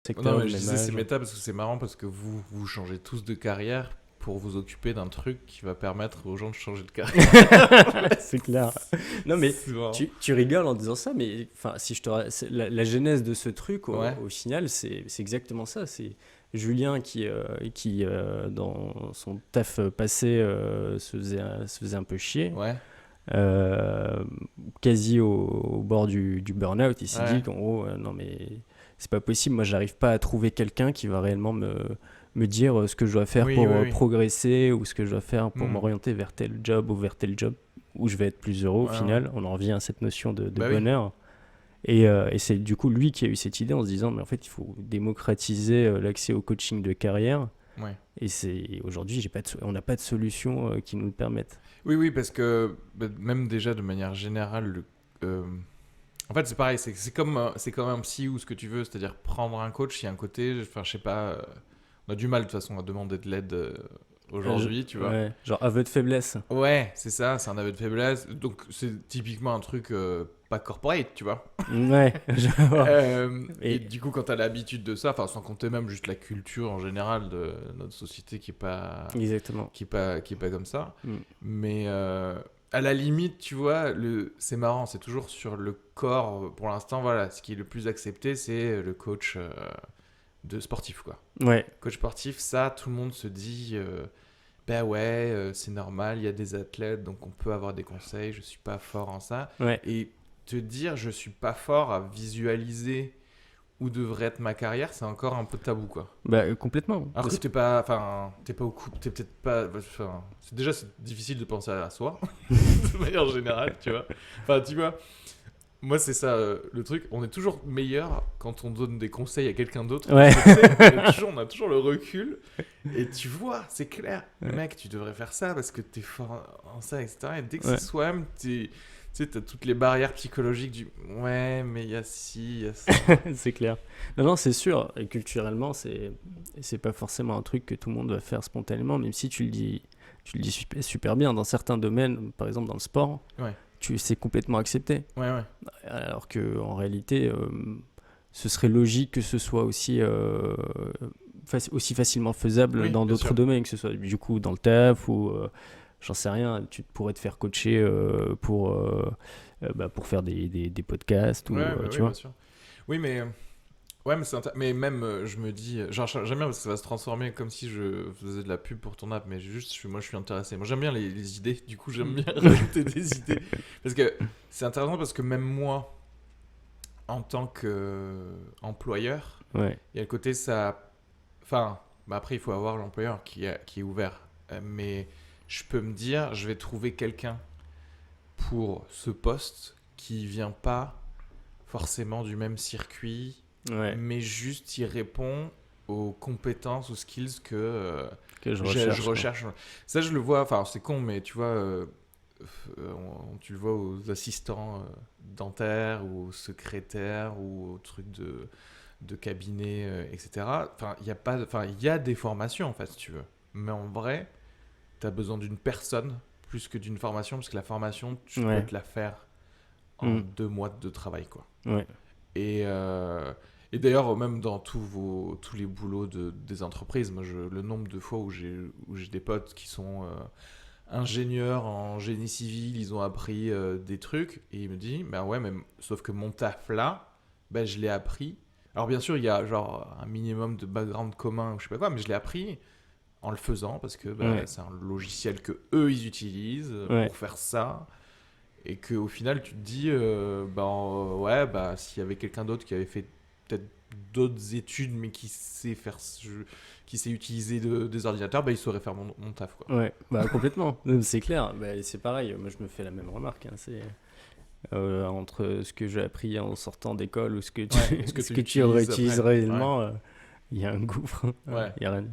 Non, secteur, mais du je même disais c'est âge. méta parce que c'est marrant parce que vous changez tous de carrière pour vous occuper d'un truc qui va permettre aux gens de changer de carrière. C'est clair. Non, mais C'est marrant. tu rigoles en disant ça, mais enfin, si je la genèse de ce truc, Ouais. au final, c'est exactement ça. C'est Julien qui dans son taf passé, se faisait un peu chier, Ouais. euh, quasi au bord du burn-out. Il s'est dit Ouais. qu'en gros, non, mais c'est pas possible. Moi, j'arrive pas à trouver quelqu'un qui va réellement me dire ce que je dois faire Oui, pour oui, oui. progresser, ou ce que je dois faire pour Hmm. m'orienter vers tel job ou vers tel job où je vais être plus heureux au Ouais, ouais. final. On en revient à cette notion de Bah oui. bonheur. Et c'est du coup lui qui a eu cette idée en se disant, mais en fait, il faut démocratiser l'accès au coaching de carrière. Ouais. Et aujourd'hui, on n'a pas de solution qui nous le permette. Oui, oui, parce que même déjà de manière générale, en fait, c'est pareil, c'est comme un psy ou ce que tu veux, c'est-à-dire prendre un coach, il y a un côté, enfin, je sais pas, on a du mal de toute façon à demander de l'aide aujourd'hui, tu vois. Ouais, genre aveu de faiblesse. Ouais, c'est ça, c'est un aveu de faiblesse. Donc, c'est typiquement un truc pas corporate, tu vois. Ouais, je vois. Et Et du coup, quand t'as l'habitude de ça, enfin, sans compter même juste la culture en général de notre société exactement. qui est pas comme ça. Mm. Mais à la limite, tu vois, c'est marrant, c'est toujours sur le corps. Pour l'instant, voilà, ce qui est le plus accepté, c'est le coach de sportif, quoi. Ouais, Coach sportif, ça, tout le monde se dit, bah ouais, c'est normal, il y a des athlètes, donc on peut avoir des conseils, je suis pas fort en ça. ouais. Et te dire, je suis pas fort à visualiser où devrait être ma carrière, c'est encore un peu tabou, quoi. Bah, complètement. Alors que t'es pas, enfin, t'es pas au coup, t'es peut-être pas, enfin, c'est difficile de penser à soi, de manière générale, tu vois. Enfin, tu vois, moi c'est ça, le truc, on est toujours meilleur quand on donne des conseils à quelqu'un d'autre. Ouais. Parce que, tu sais, on a toujours le recul, et tu vois, c'est clair, le Ouais. mec, tu devrais faire ça parce que t'es fort en ça, etc. Et dès que Ouais. c'est soi-même, tu sais, t'as toutes les barrières psychologiques du ouais, mais il y a ci, il y a ça. C'est clair. Non, non, c'est sûr. Et culturellement, c'est pas forcément un truc que tout le monde va faire spontanément, même si tu le dis super, super bien. Dans certains domaines, par exemple dans le sport, Ouais, c'est complètement accepté. ouais, ouais. Alors que en réalité, ce serait logique que ce soit aussi facilement faisable Oui, dans bien d'autres sûr. domaines, que ce soit du coup dans le taf ou j'en sais rien. Tu pourrais te faire coacher pour faire des podcasts ou Ouais, bah tu oui, bien vois. sûr. Oui, mais ouais, mais mais même je me dis genre j'aime bien parce que ça va se transformer comme si je faisais de la pub pour ton app, mais moi je suis intéressé. Moi j'aime bien les idées, du coup j'aime bien rajouter des idées parce que c'est intéressant parce que même moi en tant que employeur, Ouais. il y a le côté ça enfin bah après il faut avoir l'employeur qui est ouvert. Mais je peux me dire je vais trouver quelqu'un pour ce poste qui vient pas forcément du même circuit, Ouais, mais juste il répond aux compétences, aux skills que que je je recherche, quoi. recherche. Ça, je le vois, enfin, c'est con, mais tu vois, tu le vois aux assistants dentaires ou aux secrétaires ou aux trucs de cabinet, etc. Enfin, il y a pas, enfin, il y a des formations, en fait, si tu veux. Mais en vrai, tu as besoin d'une personne plus que d'une formation, parce que la formation, tu peux Ouais. te la faire en Mm. 2 mois de travail, quoi. Ouais. Et, et d'ailleurs, même dans tous les boulots des entreprises, moi, le nombre de fois où j'ai des potes qui sont ingénieurs en génie civil, ils ont appris des trucs, et ils me disent, bah ouais, mais sauf que mon taf là, bah, je l'ai appris. Alors bien sûr, il y a genre un minimum de background commun, ou je sais pas quoi, mais je l'ai appris en le faisant, parce que bah, Ouais. c'est un logiciel que eux, ils utilisent Ouais. pour faire ça. Et qu'au final, tu te dis, ouais, bah, s'il y avait quelqu'un d'autre qui avait fait peut-être d'autres études, mais qui sait utiliser des ordinateurs, bah, il saurait faire mon taf, quoi. Ouais. Bah, complètement. C'est clair. Bah, c'est pareil. Moi, je me fais la même remarque, hein. C'est entre ce que j'ai appris en sortant d'école ou ce que tu, Ouais, est-ce que ce tu que tu utilises réutilises après? Ouais, réellement, il y a un gouffre. ouais. Il y a rien.